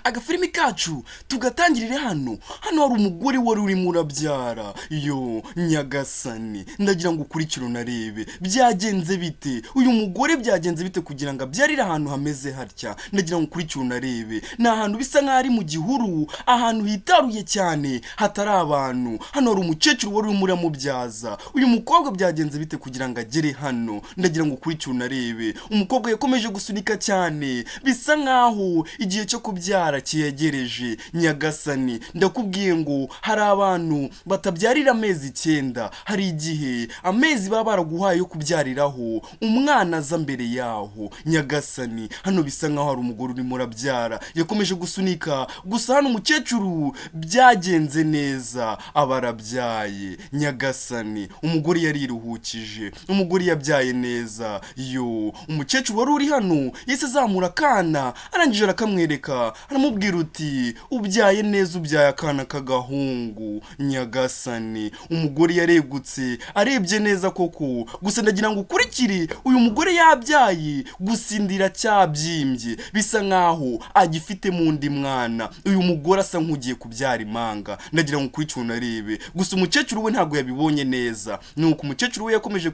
agafilimi kacu tugatangirire hano hari umugore wari urimo urabyara yo nyagasani ndagira ngo ukurikire unarebe byagenze bite uyu mugore byagenze bite kugira ngo abyarire ahantu hameze hatya ndagira ngo ukurikire unarebe ni ahantu bisa nk'aho ari mu gihuru ahantu hitaruye cyane hatari abantu hano hari umukecuru wari urimo uramubyaza uyu mukobwa byagenze bite kugira ngo agere hano ndagira ngo ukurikire unarebe umukobwa yakomeje gusunika cyane bisa nk'aho igihe cyo kubyara kiyegereje nyagasani ndakubwiye ngo hari abantu batabyarira amezi 9 hari igihe amezi baba baraguhaye yo kubyariraho umwana aza mbere yaho nyagasani hano bisa nk'aho hari umugore urimo urabyara yakomeje gusunika gusa hano umukecuru byagenze neza abarabyaye nyagasani umugore yariruhukije umugore yabyaye neza yo umukecuru wari uri hano yese zamura kana arangije arakamwereka aramubwira uti ubyaye neza ubyaye akana kagahungu nyagasani umugore yaregutse arebye neza koko gusa ndagira ngo ukurikire uyu mugore yabyaye gusindira cyabyimbye bisa nkaho agifite mundi mwana uyu mugore asa nk'ugiye kubyara imanga ndagira ngo ukurikire unarebe gusa umukecuru we ntago yabibonye neza nuko umukecuru we yakomeje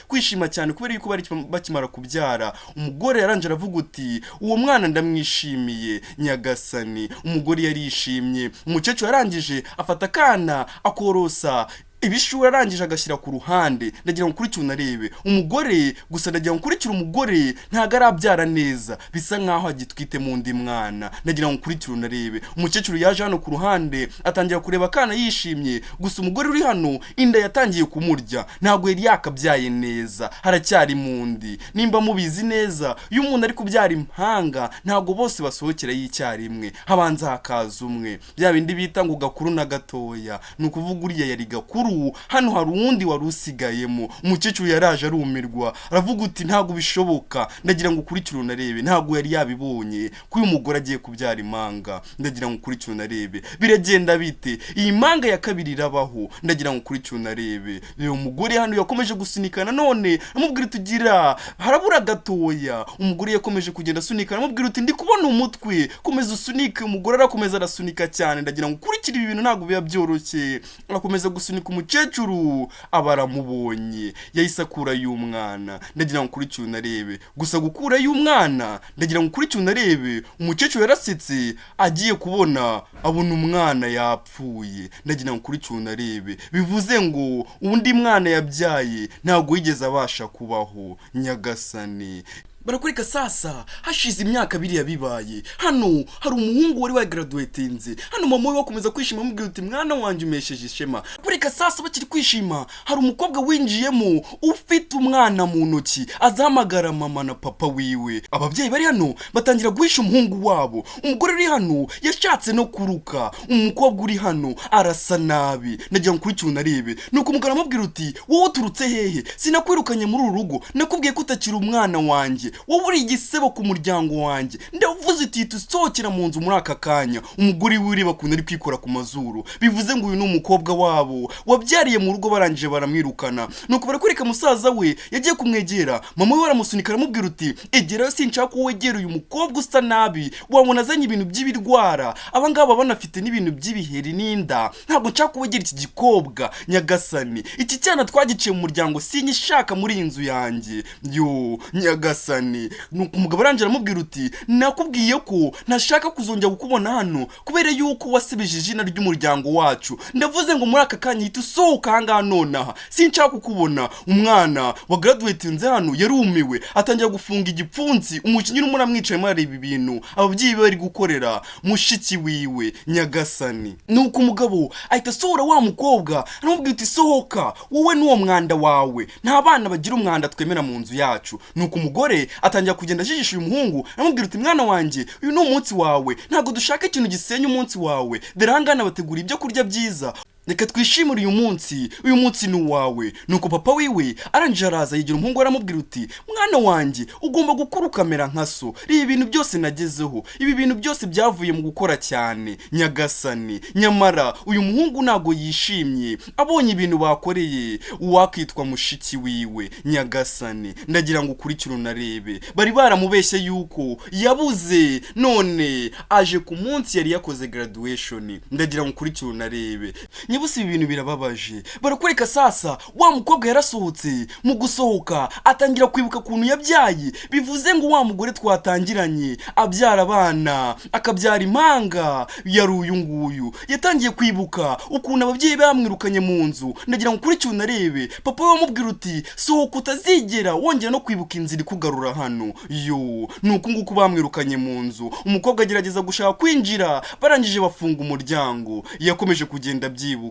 kwishima cyane kubera yuko bakimara kubyara umugore yaranje aravuga uti uwo mwana ndamwishimiye nyagasani umugore yarishimye umukecuru yarangije afata kana akorosa ibishura arangije agashyira ku ruhande ndagira ngo ukurikire unarebe umugore gusa ndagira ngo ukurikire umugore ntago arabyara neza bisa nkaho agitwite mundi mwana ndagira ngo ukurikire unarebe umukecuru yaje hano ku ruhande atangira kureba kana yishimye gusa umugore uri hano inda yatangiye kumurya ntago yari yakabyaye neza haracyari mundi nimba mubizi neza iyo umuntu ari kubyara impanga ntago bose basohokera y'icyarimwe habanza hakaza umwe bya bindi bita ngo gakuru na gatoya nukuvuga uriya yari gakuru hano hari uwundi wari usigayemo umukecuru yaraje arumirwa aravuga uti ntago bishoboka ndagira ngo ukurikire unarebe ntago yari yabibonye ko uyu mugore agiye kubyara imanga ndagira ngo ukurikire unarebe biragenda bite iyi manga ya kabiri irabaho ndagira ngo ukurikire unarebe uyu mugore hano yakomeje gusunikana none amubwira tugira harabura gatoya umugore yakomeje kugenda asunika amubwira uti ndi kubona umutwe komeza usunike umugore arakomeza arasunika cyane ndagira ngo ukurikire ibi bintu ntago biba byoroshye akomeza gusunika umukecuru abaramubonye yayisakura y'umwana ndagira ngo ukurikire unarebe gusa gukura y'umwana ndagira ngo ukurikire unarebe umukecuru yarasetse agiye kubona abona umwana yapfuye ndagira ngo ukurikire unarebe bivuze ngo undi mwana yabyaye ntago yigeze abasha kubaho nyagasani barakurika sasa hashize imyaka 2 yabibaye hano hari umuhungu wari wagraduatinze hano mama we wakomeza kwishima amubwira uti mwana wanje umesheje ishema kurika sasa bakiri kwishima hari umukobwa winjiyemo ufite umwana mu ntoki azahamagara mama na papa wiwe ababyeyi bari hano batangira guhisha umuhungu wabo umugore uri hano yashatse no kuruka umukobwa uri hano arasa nabi ndagira ngo ukurikire unarebe nuko umugabo amubwira uti wowe turutse hehe sinakwirukanye muri uru rugo nakubwiye ko utakiri umwana wanje wowe uri igisebo ku muryango wanjye ndavuze iti tusohokera mu nzu muri aka kanya umugore wiwe bakunda ari kwikora ku mazuru bivuze ngo uyu ni umukobwa wabo wabyariye mu rugo barangije baramwirukana nuko barakurika musaza we yagiye kumwegera mama we baramusunika aramubwira uti egera sinshaka ko wegera uyu mukobwa usa nabi wabona azanye ibintu by'ibirwara abangaba banafite n'ibintu by'ibiheri n'inda ntabwo nshaka ko wegera iki gikobwa nyagasani iki cyana twagiciye mu muryango sinyishaka muri inzu yanjye yo nyagasani nuko umugabo arangije aramubwira uti nakubwiye ko ntashaka kuzongera kukubona hano kubera yuko wasibije izina ry'umuryango wacu ndavuze ngo muri aka kanya hita usohoka ahangaha nonaha sinshaka kukubona umwana wa graduatinze hano yarumiwe atangira gufunga igipfunsi umukinnyi urimo uramwicaye mareba ibintu ababyeyi bari gukorera mushiki wiwe nyagasani nuko umugabo ahita asohora wa mukobwa aramubwira uti sohoka wowe n'uwo mwanda wawe nta bana bagira umwanda twemera mu nzu yacu nuko umugore atangira kugenda ajijisha uyu muhungu aramubwira uti mwana wanjye uyu ni umunsi wawe ntago dushaka ikintu gisenya umunsi wawe derangana bategura ibyo kurya byiza reka twishimire uyu munsi ni uwawe. Nuko papa wiwe arangije araza yigira umuhungu aramubwira uti mwana wanjye ugomba gukura ukamera nka so, ibi bintu byose nagezeho, ibi bintu byose byavuye mu gukora cyane nyagasani. Nyamara uyu muhungu ntago yishimye abonye ibintu bakoreye uwakitwa mushiki wiwe nyagasani. Ndagira ngo ukurikire unarebe, bari baramubeshye yuko yabuze, none aje ku munsi yari yakoze graduation. Ndagira ngo ukurikire unarebe. Nyibusi ibi bintu birababaje, barakwereka sasa wa mukobwa yarasohotse, mu gusohoka atangira kwibuka kuntu yabyaye, bivuze ngo wa mugore twatangiranye abyara abana akabyara impanga yari uyu nguyu. Yatangiye kwibuka ukuntu ababyeyi bamwirukanye mu nzu. Ndagira ngo ukurikire unarebe, papa we amubwira uti sohoka utazigera wongera no kwibuka inzira ikugarura hano. Yo nuko nguko bamwirukanye mu nzu, umukobwa agerageza gushaka kwinjira, barangije bafunga umuryango. Yakomeje kugenda byibuka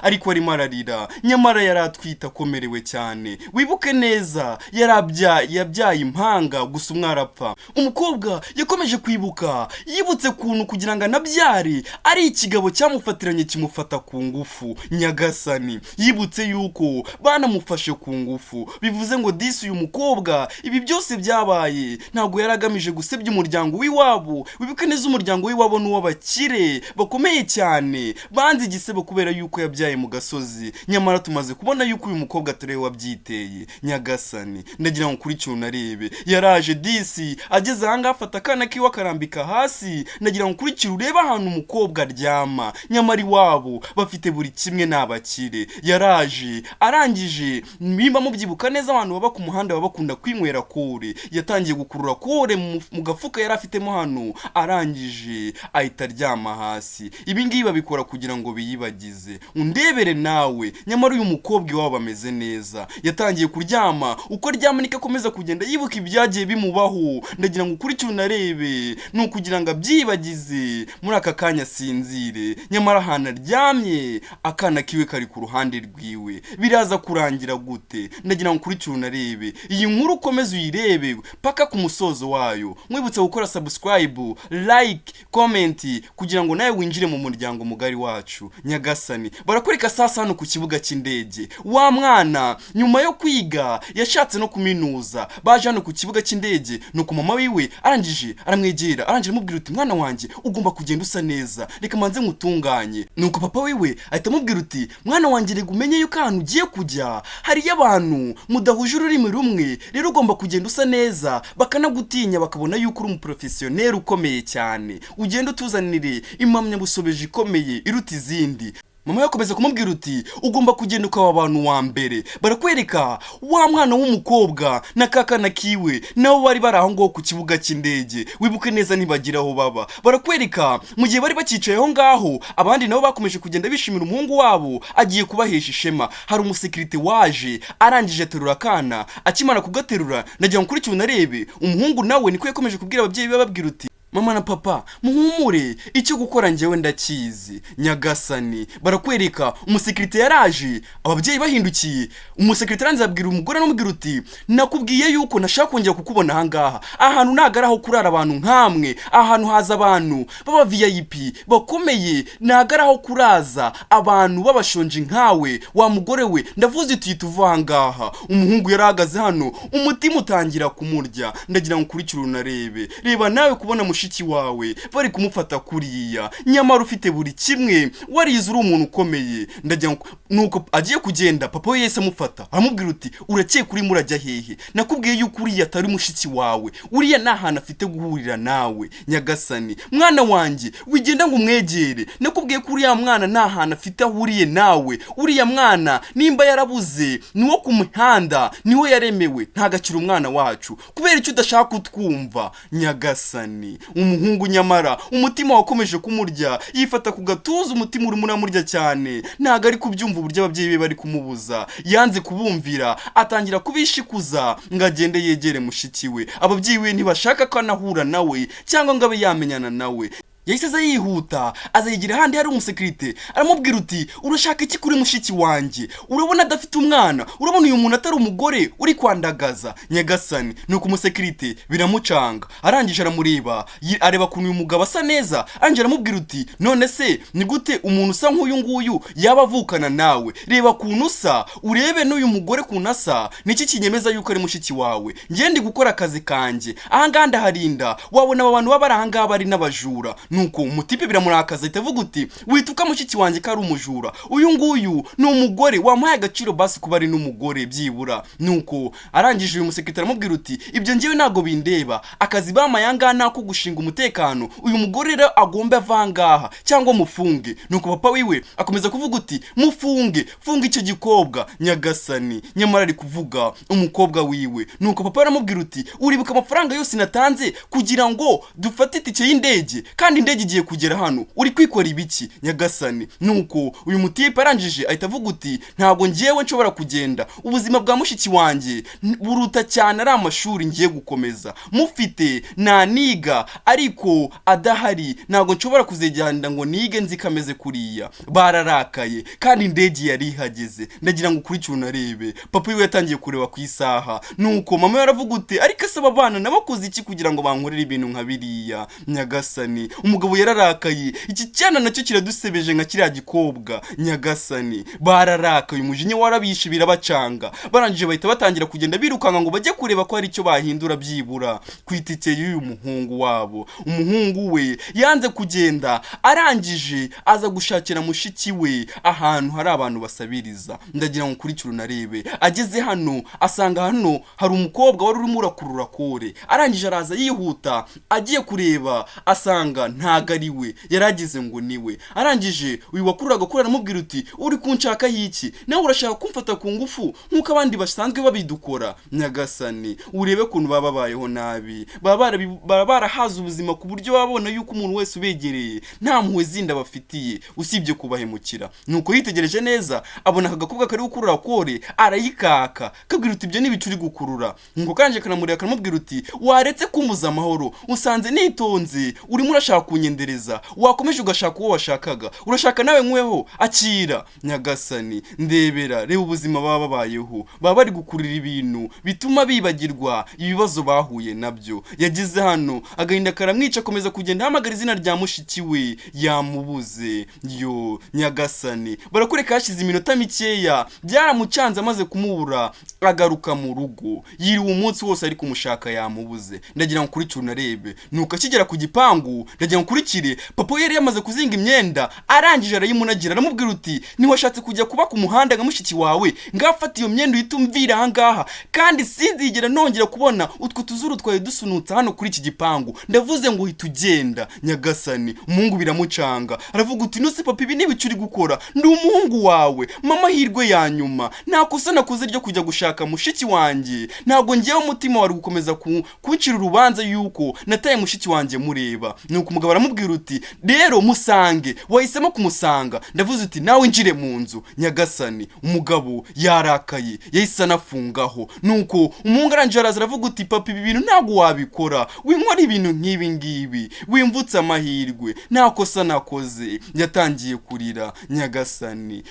ariko arimo ararira, nyamara yaratwita akomerewe cyane. Wibuke neza yabyaye impanga gusa umwarapfa. Umukobwa yakomeje kwibuka, yibutse kuntu kugira ngo anabyare ari ikigabo cyamufatiranye kimufata ku ngufu nyagasani. Yibutse yuko banamufashe ku ngufu, bivuze ngo disi uyu mukobwa ibi byose byabaye ntago yaragamije gusebya umuryango w'iwabo. Wibuke neza umuryango w'iwabo n'uw'abakire bakomeye cyane, banze igisebo kubera yuko yabyaye mu gasozi. Nyamara tumaze kubona yuko uyu mukobwa atari we wabyiteye nyagasani. Ndagira ngo ukurikire unarebe, yaraje disi ageze aha ngaha afata akana kiwe akarambika hasi. Ndagira ngo ukurikire urebe ahantu umukobwa aryama, nyamara iwabo bafite buri kimwe n'abakire. Yaraje arangije, nimba mubyibuka neza abantu baba ku muhanda baba bakunda kwinywera kore, yatangiye gukurura kore mu gafuka yari afitemo hano, arangije ahita aryama hasi. Ibi ngibi babikora kugira ngo biyibagize. Undebere nawe, nyamara uyu mukobwa iwabo bameze neza. Yatangiye kuryama, uko aryama niko akomeza kugenda yibuka ibyagiye bimubaho. Ndagira ngo ukurikire unarebe, ni ukugira ngo abyibagize muri aka kanya sinzire. Nyamara ahantu aryamye akana kiwe kari ku ruhande rwiwe, biraza kurangira gute? Ndagira ngo ukurikire unarebe, iyi nkuru ukomeze uyirebe paka ku musozo wayo. Mwibutse gukora subscribe, like, comment kugira ngo nawe winjire mu muryango mugari wacu nyagasani. Barakwereka sasa hano ku kibuga cy'indege, wa mwana nyuma yo kwiga yashatse no kuminuza, baje hano ku kibuga cy'indege. Nuko mama wiwe arangije aramwegera, arangije amubwira uti mwana wanjye ugomba kugenda usa neza, reka manze ngutunganye. Nuko papa wiwe ahita amubwira uti mwana wanjye rega umenye yuko ahantu ugiye kujya hari y'abantu mudahuje ururimi rumwe, rero ugomba kugenda usa neza bakanagutinya, bakabona yuko uri umuprofessionel ukomeye cyane. Ugenda utuzanire impamyabusobeje ikomeye iruta izindi. Mama yakomeza kumubwira uti ugomba kugenda ukaba abantu wa mbere. Barakwereka wa mwana w'umukobwa na kakana kiwe nabo bari baraho ngo ku kibuga cy'indege. Wibuke neza nibagira aho baba. Barakwereka mu gihe bari bakicaye aho ngaho, abandi nabo bakomeje kugenda bishimira umuhungu wabo agiye kubahesha ishema. Hari umusekirite waje arangije aterura akana, akimara kugaterura nagira ngo ukurikire unarebe, umuhungu nawe niko yakomeje kubwira ababyeyi bababwira uti mama na papa muhumure, icyo gukora njyewe ndakizi nyagasani. Barakwereka umusekirite yaraje, ababyeyi bahindukiye, umusekirite aranze abwira umugore n'umubwira uti nakubwiye yuko nashaka kongera kukubona aha ngaha, ahantu nagaraho kurara abantu nkamwe, ahantu haza abantu baba VIP bakomeye, nagaraho kuraza abantu babashonje nkawe. Wa mugore we ndavuze uti tuva aha ngaha. Umuhungu yarahagaze hano, umutima utangira kumurya. Ndagira ngo ukurikire unarebe, reba nawe kubona mushiki wawe bari kumufata kuriya, nyamara ufite buri kimwe, warize uri umuntu ukomeye. Ndagira ngo nuko agiye kugenda, papa we yese amufata aramubwira uti urakeye kuri murajya hehe? Nakubwiye yuko uriya atari mushiki wawe, uriya nahantu afite guhurira nawe nyagasani. Mwana wanjye wigenda ngo umwegere, nakubwiye ko uriya mwana nahantu afite ahuriye nawe. Uriya mwana nimba yarabuze niwo ku muhanda, niho yaremewe, ntagakira umwana wacu kubera icyo udashaka kutwumva nyagasani. Umuhungu nyamara umutima wakomeje kumurya, yifata ku gatuza, umutima urimo uramurya cyane, ntago ari kubyumva uburyo ababyeyi be bari kumubuza. Yanze kubumvira, atangira kubishikuza ngo agende yegere mushiki we. Ababyeyi we ntibashaka ko anahura nawe cyangwa ngo abe yamenyana nawe. yahise aza yihuta aza yigira ahandi hari umusekirite aramubwira uti urashaka iki kuri mushiki wanjye, urabona adafite umwana, urabona uyu muntu atari umugore uri kwandagaza nyagasani. Nuko umusekirite biramucanga, arangije aramureba areba kuntu uyu mugabo asa neza, anje aramubwira uti none se ni gute umuntu usa nk'uyu nguyu yaba avukana nawe, reba kuntu usa urebe n'uyu mugore kuntu asa, niki kinyemeza yuko ari mushiki wawe, ngiye ndi gukora akazi kanjye ahangaha ndaharinda, wabona aba bantu baba ari ahangaha bari n'abajura. Nuko umutipe biramurakaza ahita avuga uti wituka mushiki wanjye ko ari umujura, uyu nguyu ni umugore wamuhaye agaciro basi kuba ari n'umugore byibura. Nuko arangije uyu musekirite aramubwira uti ibyo ngewe ntago bindeba, akazi bamaye ahangaha nako gushinga umutekano, uyu mugore rero agomba avangaha cyangwa mufunge. Nuko papa wiwe akomeza kuvuga uti mufunge, funga icyo gikobwa nyagasani, nyamara ari kuvuga umukobwa wiwe. Nuko papa aramubwira uti uribuka amafaranga yose natanze kugira ngo dufate itike y'indege, kandi indege igiye kugera hano, uri kwikora ibiki nyagasani? Nuko uyu mutipe arangije ahita avuga uti ntago ngiyewe nshobora kugenda, ubuzima bwa mushiki wanjye buruta cyane ari amashuri ngiye gukomeza mufite naniga, ariko adahari ntago nshobora kuzejyanda ngo nige nzi kameze kuriya. Bararakaye kandi indege yari ihageze, ndagira ngo ukurikire unarebe. Papa wiwe yatangiye kureba ku isaha, nuko mama yaravuga uti ariko asaba abana nabakoze iki kugira ngo bankorere ibintu nka biriya nyagasani? Umugabo yararakaye, iki cyana nacyo kiradusebeje nka kiriya gikobwa nyagasani. Bararakaye, umujinya warabishe birabacanga, barangije bahita batangira kugenda birukanga ngo bajye kureba ko hari icyo bahindura byibura ku itike y'uyu muhungu wabo. Umuhungu we yanze kugenda, arangije aza gushakira mushiki we ahantu hari abantu basabiriza. Ndagira ngo ukurikire unarebe. Ageze hano asanga hano hari umukobwa wari urimo urakurura kore, arangije araza yihuta agiye kureba asanga ntago ari we, yaragize ngo niwe. Arangije uyu wakururaga kore aramubwira uti uri kunshaka y'iki, nawe urashaka kumfata ku ngufu nkuko abandi basanzwe babidukora nyagasani? Urebe kuntu bababayeho nabi, baba barahaza ubuzima ku buryo babona yuko umuntu wese ubegereye nta mpuhwe zindi bafitiye usibye kubahemukira. Nuko yitegereje neza abona aka gakobwa kari gukurura kore, arayikaka kabwira uti ibyo nibicu uri gukurura. Ngo kanje kanamurira karamubwira uti waretse kumbuza amahoro, usanze nitonze urimo urashaka kunyendereza, wakomeje ugashaka uwo washakaga, urashaka nawe nkweho akira nyagasani. Ndebera reba ubuzima baba babayeho, baba bari gukurira ibintu bituma bibagirwa ibibazo bahuye nabyo. Yagize hano agahinda karamwica, akomeza kugenda hamagara izina rya mushiki we yamubuze. Yo nyagasani, barakureka hashize iminota mikeya, byaramucanze amaze kumubura agaruka mu rugo, yiriwe umunsi wose ari kumushaka yamubuze. Ndagira ngo ukurikire unarebe. Nuko akigera ku gipangu, ndagira ngo ukurikire, papa yari yamaze kuzinga imyenda, arangije arayimunagira aramubwira uti ntiwashatse kujya kuba ku muhanda nka mushiki wawe, ngafata iyo myenda uhita umvira ahangaha, kandi sinzigera nongera kubona utwo tuzuru twawe dusunutse hano kuri iki gipangu, ndavuze ngo uhita ugenda nyagasani. Umuhungu biramucanga, aravuga uti nose papa ibi nibicu uri gukora, ndi umuhungu wawe, mama hirwe ya nyuma, nta kosa nakoze ryo kujya gushaka mushiki wanjye, ntabwo ngiyeho umutima wari gukomeza kuncira urubanza yuko nataye mushiki wanjye mureba. Nuko umugabo aramubwira uti rero musange, wahisemo kumusanga, ndavuze uti nawe njire mu nzu nyagasani. Umugabo yarakaye yahise anafungaho. Nuko umuhungu arangije araza aravuga uti papa ibi bintu ntabwo wabikora, winkora ibintu nk'ibi ngibi, wimvutse amahirwe, nta kosa nakoze. Yatangiye kurira nyagasani.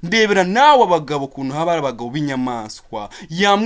Ndebera nawe abagabo kuntu haba ari abagabo b'inyamaswa,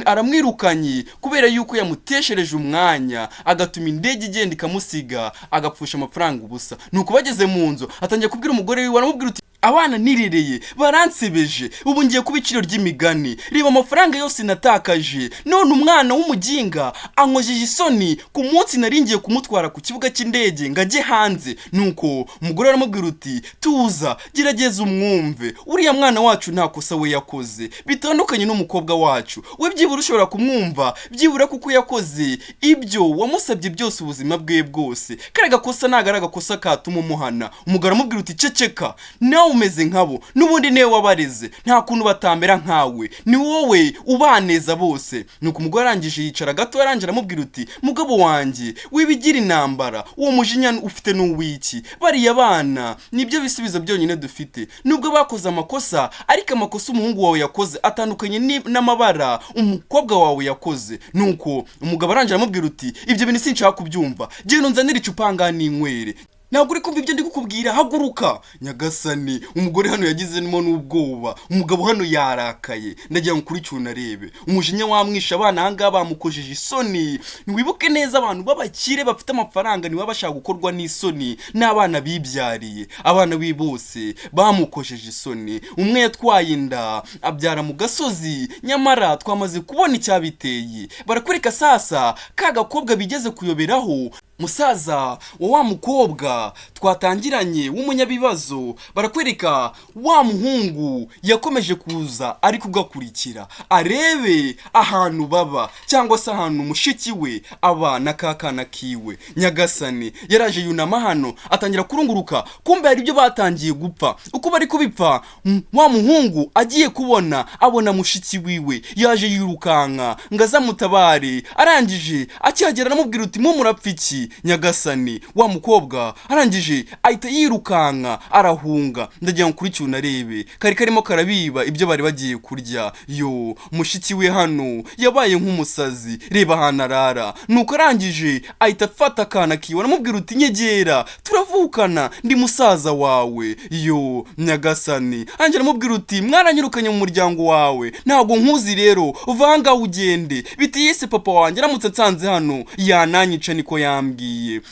aramwirukanye kubera yuko yamuteshereje umwanya, agatuma indege igenda ikamusiga, agapfusha amafaranga ubusa. Nuko bageze mu nzu atangiye kubwira umugore wiwe, aramubwira uti abana nirereye baransebeje, ubu ngiye kuba iciro ry'imigani, reba amafaranga yose natakaje, none umwana w'umuginga ankojeje isoni ku munsi naringiye kumutwara ku kibuga cy'indege ngajye hanze. Nuko umugore aramubwira uti tuza, gerageza umwumve, uriya mwana wacu nta kosa we yakoze, bitandukanye n'umukobwa wacu, we byibura ushobora kumwumva, byibura kuko yakoze ibyo wamusabye byose ubuzima bwe bwose, kare gakosa ntago ari agakosa katuma umuhana. Umugore aramubwira uti ceceka, nawe umeze nkabo, nubundi niwe wabareze, nta kuntu batambera nkawe, ni wowe ubaneza bose. Nuko umugore arangije yicara gato, arangije aramubwira uti mugabo wanjye wibigira intambara, uwo mujinya ufite n'uwiki, bariya bana nibyo bisubizo byonyine dufite, nubwo bakoze amakosa, ariko amakosa umuhungu wawe yakoze atandukanye n'amabara umukobwa wawe yakoze. Nuko umugabo arangije aramubwira uti ibyo bintu sinshaka kubyumva, genda unzanire icupa ngaha n'inywere. ntabwo uri kumva ibyo ndi kukubwira, haguruka. Nyagasani, umugore hano yagizemo n'ubwoba, umugabo hano yarakaye, ndagira ngo ukurikiye unarebe. Umujinya wamwisha, abana ahangaha bamukojeje isoni. Ntiwibuke neza abantu b'abakire bafite amafaranga niwe bashaka gukorwa n'isoni n'abana bibyariye. Abana be bose bamukojeje isoni. Umwe yatwaye inda abyara mu gasozi, nyamara twamaze kubona icyabiteye. Barakwereka sasa ka gakobwa bigeze kuyoberaho, musaza wa mukobwa twatangiranye w'umunyabibazo. Barakwereka wa muhungu yakomeje kuza ari kugakurikira arebe ahantu baba, cyangwa se ahantu mushiki we aba na kakana kiwe. Nyagasani yaraje yunama hano atangira kurunguruka, kumbe hari ibyo batangiye gupfa. Uko bari kubipfa, wa muhungu agiye kubona abona mushiki wiwe yaje yirukanka ngaza mutabare. Arangije akihagera aramubwira uti murapfa iki? Nyagasani wa mukobwa arangije ahita yirukanka arahunga. Ndagira ngo ukurikiye unarebe, kari karimo karabiba ibyo bari bagiye kurya. Yo, mushiki we hano yabaye nk'umusazi, reba ahantu arara. Nuko arangije ahita afata akana kiwe aramubwira uti nyegera, turavukana, ndi musaza wawe. Yo, Nyagasani anjye aramubwira uti mwaranyirukanye mu muryango wawe, ntabwo nkuzi, rero uvanga ugende. Bitiyese papa wanjye aramutse nsanze hano yananyica, niko yambwiye.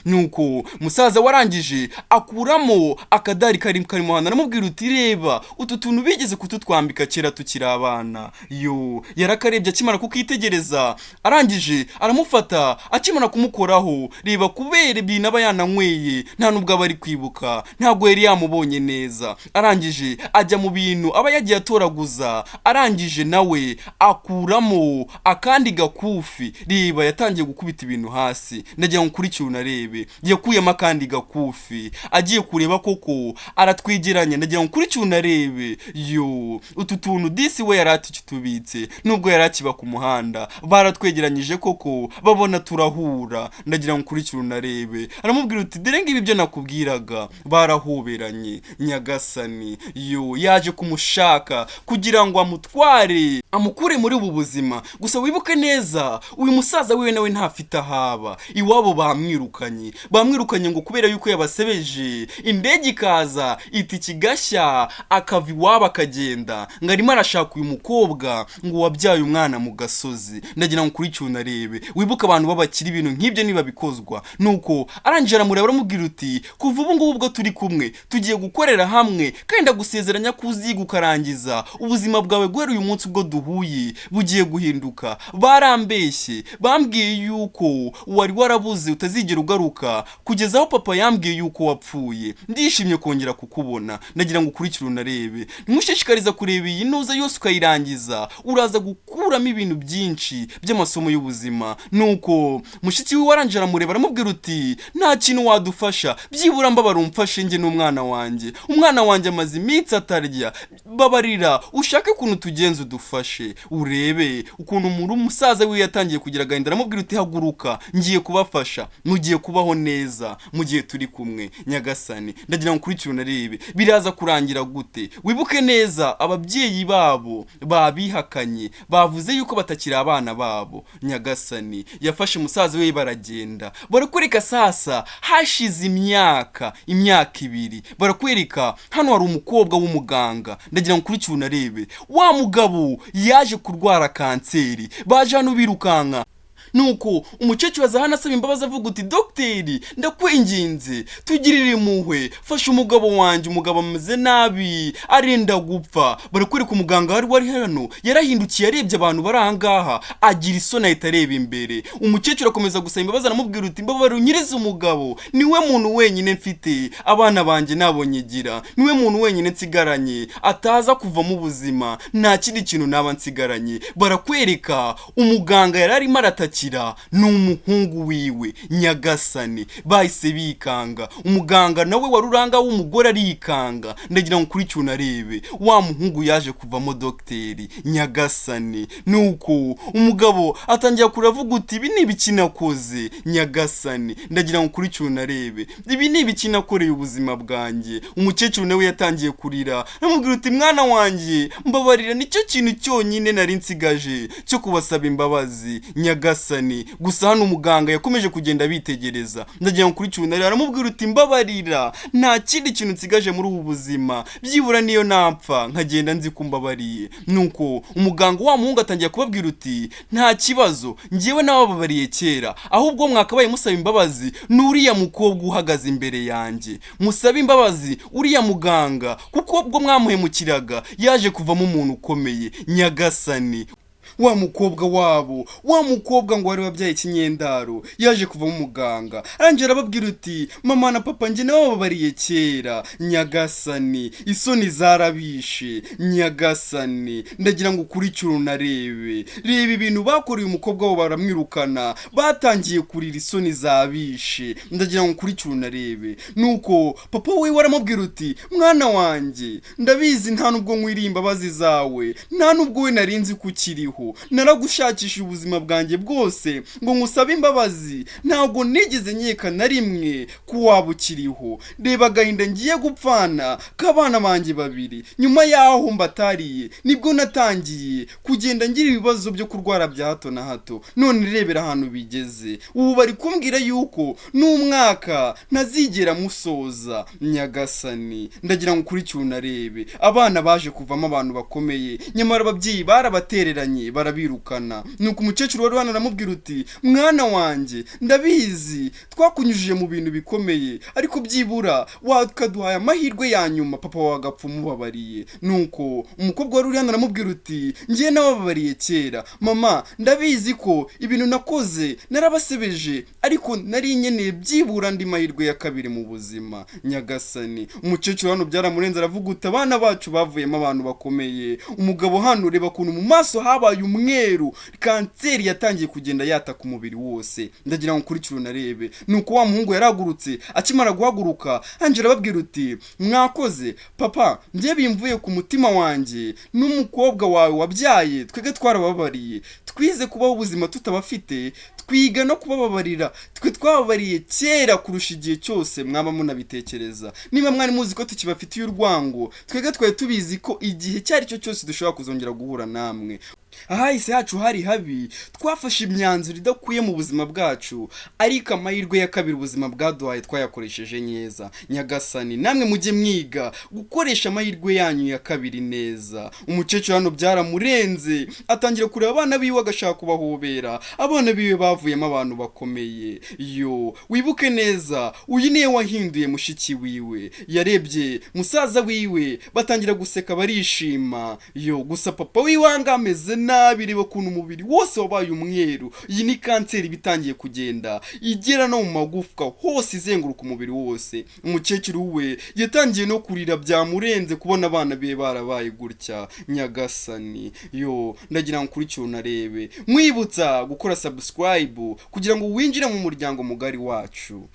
Nuko musaza warangije akuramo akadari karimo hano aramubwira uti reba utu tuntu bigeze kututwambika kera tukiri abana. Yo, yarakarebye akimara kukitegereza, arangije aramufata akimara kumukoraho, reba kubera ibintu aba yananyweye nta nubwo aba ari kwibuka, ntabwo yari yamubonye neza. Arangije ajya mu bintu aba yagiye atoraguza, arangije nawe akuramo akandi gakufi. Reba yatangiye gukubita ibintu hasi. Ndagira ngo ukurikiye unarebe, yakuyemo akandi gakufi agiye kureba koko aratwegeranya. Ndagira ngo ukurikiye unarebe. Yo, utu tuntu disi we yarati kitubitse, nubwo yarakiba ku muhanda baratwegeranyije koko babona turahura. Ndagira ngo ukurikiye unarebe. Aramubwira uti dere ngibi byo nakubwiraga, barahoberanye. Nyagasani yo yaje kumushaka kugira ngo amutware amukure muri ubu buzima. Gusa wibuke neza uyu musaza wiwe nawe ntafite ahaba, iwabo bamwirukanye ngo kubera yuko yabasebeje. Indege ikaza iti kigashya akava iwabo akagenda, ngo arimo arashaka uyu mukobwa ngo wabyaye umwana mu gasozi. Ndagira ngo ukurikiye unarebe, wibuke abantu babakira ibintu nk'ibyo niba bikozwa. Nuko arangije aramureba aramubwira uti kuva ubu ngubu ubwo turi kumwe tugiye gukorera hamwe, kandi ndagusezeranya ko uziga ukarangiza ubuzima bwawe guhera uyu munsi ubwo duhuye bugiye guhinduka. Barambeshye, bambwiye yuko wari warabuze utazigera ugaruka, kugeza aho papa yambwiye yuko wapfuye. Ndishimye kongera kukubona. Ndagira ngo ukurikire unarebe, ntimushishikariza kureba iyi ntuza yose ukayirangiza, uraza gukuramo ibintu byinshi by'amasomo y'ubuzima. Nuko mushiki we warangije aramureba aramubwira uti nta kintu wadufasha, byibura mbabara umfashe njye n'umwana wanjye. Umwana wanjye amaze iminsi atarya, babarira ushake ukuntu tugenza udufashe. Urebe ukuntu umusaza we yatangiye kugira agahinda. Aramubwira uti haguruka, ngiye kubafasha, mugiye kubaho neza mu gihe turi kumwe. Nyagasani ndagira ngo ukurikire unarebe biraza kurangira gute. Wibuke neza ababyeyi babo babihakanye, bavuze yuko batakiri abana babo. Nyagasani yafashe umusaza we baragenda. Barakwereka sasa hashize imyaka 2. Barakwereka hano hari umukobwa w'umuganga. Ndagira ngo ukurikire unarebe, wa mugabo yaje kurwara kanseri, baje hano birukanka. Nuko umukecuru aza hano asaba imbabazi avuga uti dogiteri ndakwinginze tugirire impuhwe, fasha umugabo wanjye, umugabo ameze nabi arenda gupfa. Barakwereka umuganga wari hano yarahindukiye arebye abantu bari ahangaha agira isoni ahita areba imbere. Umukecuru akomeza gusaba imbabazi aramubwira uti mbabara unyirize umugabo, niwe muntu wenyine mfite, abana banjye nabo nyigira, niwe muntu wenyine nsigaranye ataza kuva mu buzima, nta kindi kintu naba nsigaranye. Barakwereka umuganga yararimo aratakira n'umuhungu wiwe. Nyagasani bahise bikanga, umuganga nawe waruranga w'umugore arikanga. Ndagira ngo ukurikiye unarebe, wa muhungu yaje kuvamo dogiteri. Nyagasani nuko umugabo atangira kuravuga uti ibi ni ibiki nakoze. Nyagasani ndagira ngo ukurikiye unarebe, ibi ni ibiki nakoreye ubuzima bwanjye. Umukecuru nawe yatangiye kurira aramubwira uti mwana wanjye mbabarira, nicyo kintu cyonyine nari nsigaje cyo kubasaba imbabazi. Nyagasani nyagasani. Gusa hano umuganga yakomeje kugenda bitegereza. Ndagira ngo Kurikira unari aramubwira uti mbabarira, nta kindi kintu nsigaje muri ubu buzima, byibura niyo napfa nkagenda nzi ko mbabariye. Nuko umuganga wa muhungu atangiye kubabwira uti nta kibazo, ngiyewe nabababariye kera, ahubwo mwakabaye musaba imbabazi n'uriya mukobwa uhagaze imbere yanjye. Musaba imbabazi uriya muganga, kuko ubwo mwamuhemukiraga yaje kuvamo umuntu ukomeye. Nyagasani, wa mukobwa wabo, wa mukobwa ngo wari wabyaye ikinyendaro, yaje kuvamo umuganga. Arangije arababwira uti mama na papa njye nabababariye kera. Nyagasani, isoni zarabishe. Nyagasani, ndagira ngo Kurikira unarebe. Reba ibintu bakoreye umukobwa wabo baramwirukana, batangiye kurira, isoni zabishe. Ndagira ngo Kurikira unarebe. Nuko papa we waramubwira uti mwana wanjye, ndabizi nta nubwo nkwiriye imbabazi zawe, nta nubwo we narinzi kukiriho, naragushakishije ubuzima bwanjye bwose ngo ngusabe imbabazi, ntabwo nigeze nkeka na rimwe ko waba ukiriho. Reba agahinda ngiye gupfana k'abana banjye babiri, nyuma yaho mbatariye nibwo natangiye kugenda ngira ibibazo byo kurwara bya hato na hato. None rebera ahantu bigeze, ubu bari kumbwira yuko n'umwaka ntazigera musoza. Nyagasani, ndagira ngo Kurikira unarebe. Abana baje kuvamo abantu bakomeye, nyamara ababyeyi barabatereranye barabirukana. Nuko umukecuru wari aramubwira uti mwana wanjye, ndabizi twakunyujije mu bintu bikomeye, ariko byibura wakaduhaye amahirwe ya nyuma, papa wagapfa umubabariye. Nuko umukobwa wari aramubwira uti ngiye nabababariye kera mama, ndabizi ko ibintu nakoze narabasebeje, ariko nari nkeneye byibura andi mahirwe ya kabiri mu buzima. Nyagasani, umukecuru hano byaramurenze, aravuga uti abana bacu bavuyemo abantu bakomeye. Umugabo hano reba kuntu mu maso habaye umweru, kanseri yatangiye kugenda yataka umubiri wose. Ndagira ngo Kurikira unarebe. Nuko wa muhungu yaragurutse, akimara guhaguruka Angela ababwira uti mwakoze papa, njye bimvuye ku mutima wanjye n'umukobwa wawe wabyaye, twege twarababariye, twize kubaho ubuzima tutabafite, twiga no kubababarira, twe twababariye kera kurusha igihe cyose mwaba munabitekereza. Niba mwari muzi ko tukibafitiye urwango, twege twari tubizi ko igihe cyari cyo cyose dushobora kuzongera guhura namwe. Ahahise hacu hari habi, twafashe imyanzuro idakwiye mu buzima bwacu, ariko amahirwe ya kabiri ubuzima bwaduhaye twayakoresheje neza. Nyagasani, namwe mujye mwiga gukoresha amahirwe yanyu ya kabiri neza. Umukecuru hano byaramurenze, atangira kureba abana biwe agashaka kubahobera. Abana biwe bavuyemo abantu bakomeye. Yo, wibuke neza, uyu niwe wahinduye mushiki wiwe. Yarebye musaza wiwe, batangira guseka barishima. Yo, gusa papa wiwe angameze nabi, reba kuntu umubiri wose wabaye umweru. Iyi ni kanseri bitangiye kugenda igera no mu magufwa hose, izenguruka umubiri wose. Umukecuru we yatangiye no kurira, byamurenze kubona abana biye barabaye gutya. Nyagasani, yo, ndagira ngo Kurikira unarebe. Mwibutsa gukora subscribe kugira ngo winjire mu muryango mugari wacu.